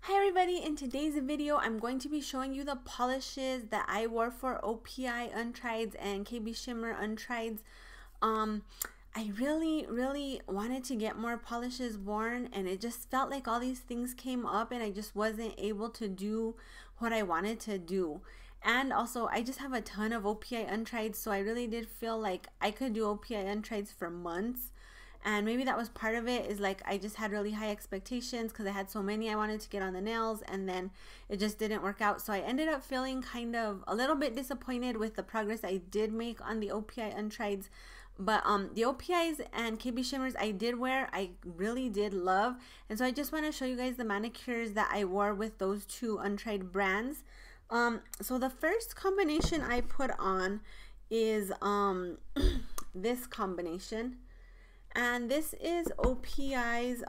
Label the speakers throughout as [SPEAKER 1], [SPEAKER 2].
[SPEAKER 1] Hi everybody, in today's video I'm going to be showing you the polishes that I wore for OPI Untrieds and KB Shimmer Untrieds. I really wanted to get more polishes worn, and it just felt like all these things came up and I just wasn't able to do what I wanted to do. And also I just have a ton of OPI Untrieds, so I really did feel like I could do OPI Untrieds for months. And maybe that was part of it, is like I just had really high expectations because I had so many I wanted to get on the nails, and then it just didn't work out. So I ended up feeling kind of a little bit disappointed with the progress I did make on the OPI Untrieds. But the OPIs and KB Shimmers I did wear, I really did love. And so I just want to show you guys the manicures that I wore with those two Untried brands. So the first combination I put on is this combination. And this is OPI's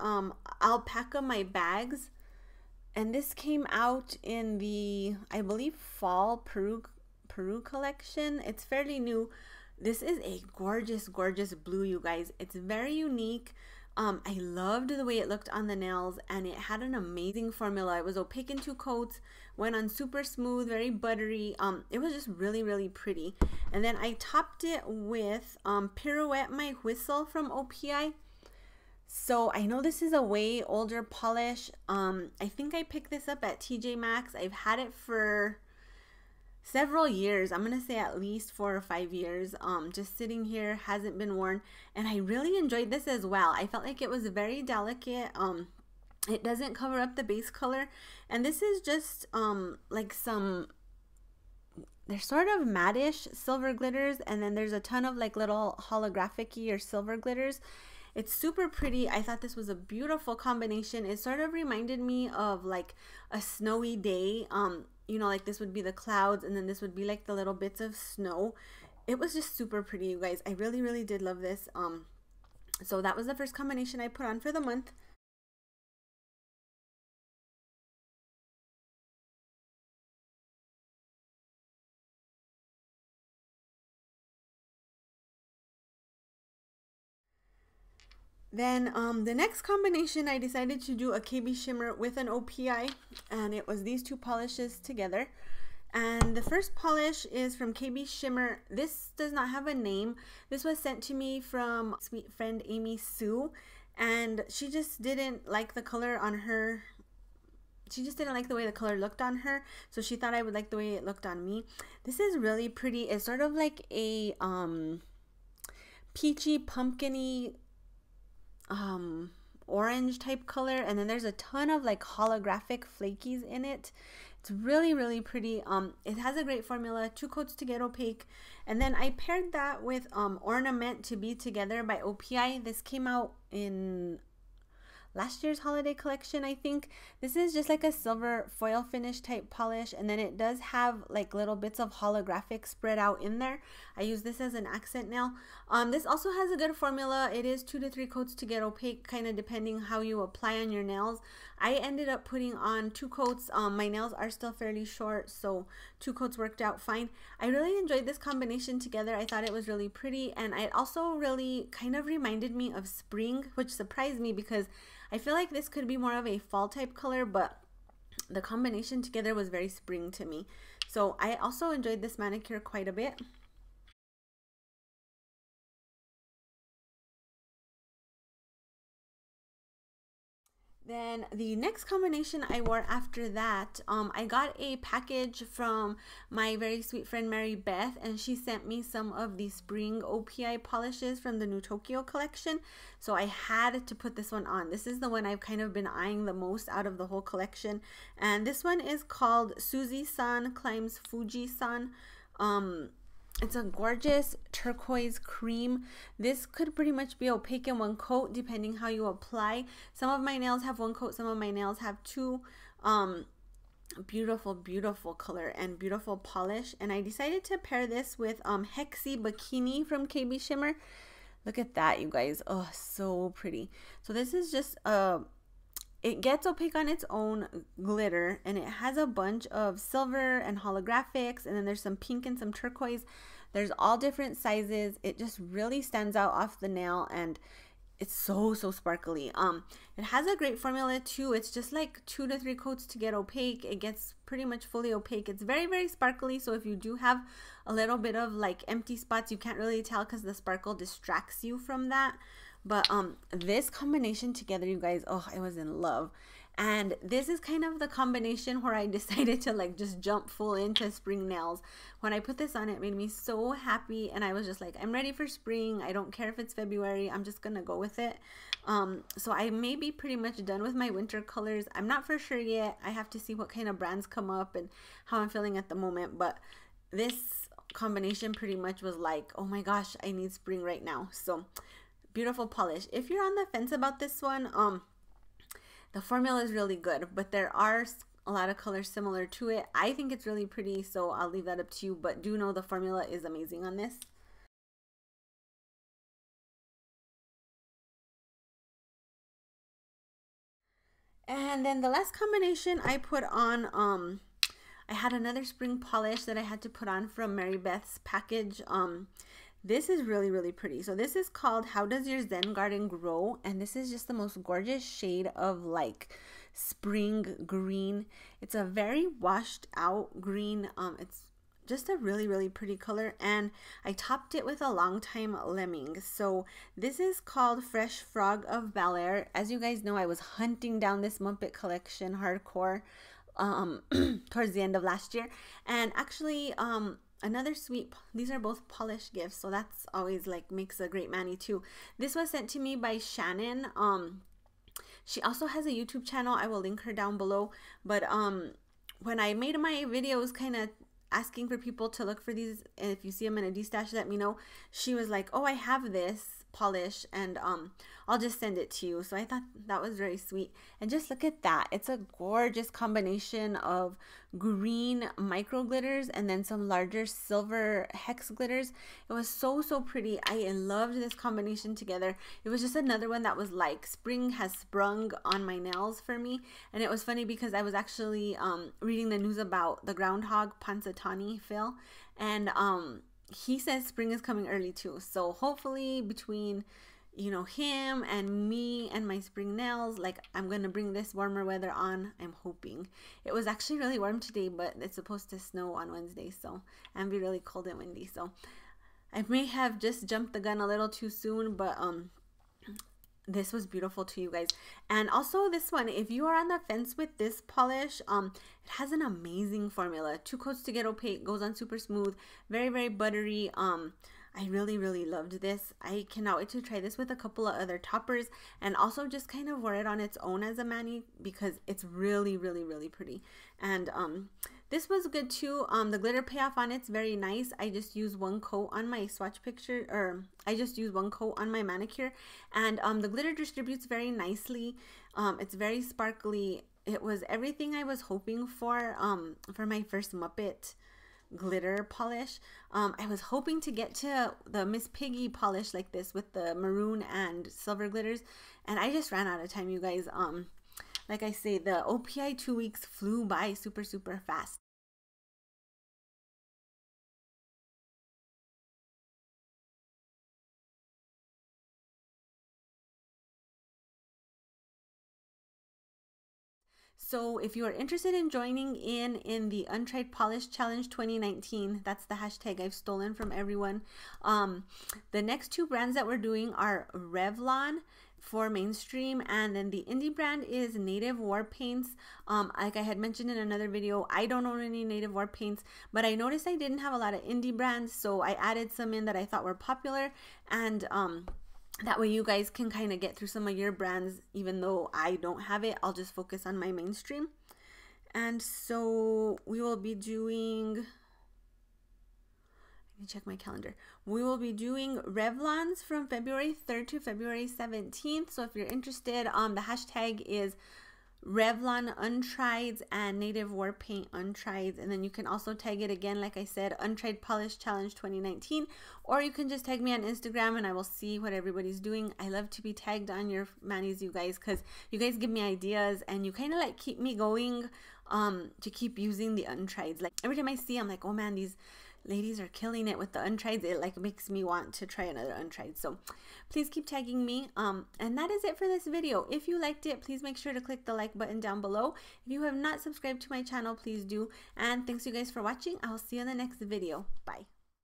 [SPEAKER 1] Alpaca My Bags, and this came out in the, I believe, fall Peru collection. It's fairly new. This is a gorgeous blue, you guys. It's very unique. I loved the way it looked on the nails, and it had an amazing formula. It was opaque in 2 coats, went on super smooth, very buttery. It was just really pretty. And then I topped it with Pirouette My Whistle from OPI. So I know this is a way older polish. I think I picked this up at TJ Maxx. I've had it for several years. I'm gonna say at least 4 or 5 years. Just sitting here, hasn't been worn, and I really enjoyed this as well. I felt like it was very delicate. It doesn't cover up the base color, and this is just like some, they're sort of matte-ish silver glitters, and then there's a ton of like little holographic-y or silver glitters. It's super pretty. I thought this was a beautiful combination. It sort of reminded me of like a snowy day. You know, like this would be the clouds, and then this would be like the little bits of snow. It was just super pretty, you guys. I really did love this. So that was the first combination I put on for the month. Then the next combination, I decided to do a KB Shimmer with an OPI, and it was these two polishes together. And the first polish is from KB Shimmer. This does not have a name. This was sent to me from sweet friend Amy Sue, and she just didn't like the color on her. She just didn't like the way the color looked on her, so she thought I would like the way it looked on me. This is really pretty. It's sort of like a peachy, pumpkin-y orange type color, and then there's a ton of like holographic flakies in it. It's really pretty. It has a great formula, 2 coats to get opaque. And then I paired that with Ornament to Be Together by OPI. This came out in last year's holiday collection, I think. This is just like a silver foil finish type polish, and then it does have like little bits of holographic spread out in there. I use this as an accent nail. This also has a good formula. It is 2 to 3 coats to get opaque, kind of depending how you apply on your nails. I ended up putting on 2 coats. My nails are still fairly short, so 2 coats worked out fine. I really enjoyed this combination together. I thought it was really pretty, and it also really kind of reminded me of spring, which surprised me because I feel like this could be more of a fall type color, but the combination together was very spring to me. So I also enjoyed this manicure quite a bit. Then the next combination I wore after that, I got a package from my very sweet friend Mary Beth, and she sent me some of the spring OPI polishes from the new Tokyo collection. So I had to put this one on. This is the one I've kind of been eyeing the most out of the whole collection. And this one is called Suzi-San Climbs Fuji-San. It's a gorgeous turquoise cream. This could pretty much be opaque in 1 coat depending how you apply. Some of my nails have 1 coat, some of my nails have 2. Beautiful color and beautiful polish. And I decided to pair this with Hexi Bikini from KB Shimmer. Look at that, you guys. Oh, so pretty. So this is just it gets opaque on its own glitter, and it has a bunch of silver and holographics, and then there's some pink and some turquoise. There's all different sizes. It just really stands out off the nail, and it's so sparkly. It has a great formula too. It's just like 2 to 3 coats to get opaque. It gets pretty much fully opaque. It's very sparkly, so if you do have a little bit of like empty spots, you can't really tell because the sparkle distracts you from that. But this combination together, you guys, oh, I was in love. And this is kind of the combination where I decided to like just jump full into spring nails. When I put this on, it made me so happy, and I was just like, I'm ready for spring. I don't care if it's February. I'm just gonna go with it. So I may be pretty much done with my winter colors. I'm not for sure yet. I have to see what kind of brands come up and how I'm feeling at the moment. But this combination pretty much was like, oh my gosh, I need spring right now. So beautiful polish. If you're on the fence about this one, the formula is really good, but there are a lot of colors similar to it. I think it's really pretty, so I'll leave that up to you, but do know the formula is amazing on this. And then the last combination I put on, I had another spring polish that I had to put on from Mary Beth's package. This is really pretty. So this is called How Does Your Zen Garden Grow? And this is just the most gorgeous shade of like spring green. It's a very washed out green. It's just a really pretty color, and I topped it with a long time lemming. So this is called Fresh Frog of Bel-Air. As you guys know, I was hunting down this Muppet collection hardcore towards the end of last year, and actually another sweet, these are both polished gifts, so that's always like makes a great mani too. This was sent to me by Shannon. She also has a YouTube channel. I will link her down below. But when I made my videos kind of asking for people to look for these, and if you see them in a D-stash, let me know, she was like, oh, I have this polish, and I'll just send it to you. So I thought that was very sweet. And just look at that. It's a gorgeous combination of green micro glitters and then some larger silver hex glitters. It was so pretty. I loved this combination together. It was just another one that was like spring has sprung on my nails for me. And it was funny because I was actually reading the news about the groundhog Pansatani Phil, and he says spring is coming early too. So hopefully between, you know, him and me and my spring nails, like I'm gonna bring this warmer weather on. I'm hoping. It was actually really warm today, but it's supposed to snow on Wednesday, so and be really cold and windy. So I may have just jumped the gun a little too soon, but this was beautiful to you guys. And also this one, if you are on the fence with this polish, it has an amazing formula. 2 coats to get opaque, goes on super smooth, very buttery. I really loved this. I cannot wait to try this with a couple of other toppers, and also just kind of wear it on its own as a mani because it's really pretty. And this was good too. The glitter payoff on it's very nice. I just used 1 coat on my swatch picture, or I just used 1 coat on my manicure, and the glitter distributes very nicely. It's very sparkly. It was everything I was hoping for my first Muppet glitter polish. I was hoping to get to the Miss Piggy polish like this with the maroon and silver glitters, and I just ran out of time, you guys. Like I say, the OPI 2 weeks flew by super fast. So if you are interested in joining in the Untried Polish Challenge 2019, that's the hashtag I've stolen from everyone. The next 2 brands that we're doing are Revlon for mainstream, and then the indie brand is Native War Paints. Like I had mentioned in another video, I don't own any Native War Paints, but I noticed I didn't have a lot of indie brands, so I added some in that I thought were popular, and that way you guys can kind of get through some of your brands. Even though I don't have it, I'll just focus on my mainstream. And so we will be doing, let me check my calendar. We will be doing Revlons from February 3rd to February 17th. So if you're interested, the hashtag is Revlon Untrieds and Native War Paint Untrieds, and then you can also tag it again, like I said, Untried Polish Challenge 2019, or you can just tag me on Instagram and I will see what everybody's doing. I love to be tagged on your manis, you guys, because you guys give me ideas and you kind of like keep me going to keep using the Untrieds. Like every time I see, I'm like, oh man, these ladies are killing it with the Untrieds. It like makes me want to try another Untried. So please keep tagging me. And that is it for this video. If you liked it, please make sure to click the like button down below. If you have not subscribed to my channel, please do. And thanks you guys for watching. I'll see you in the next video. Bye.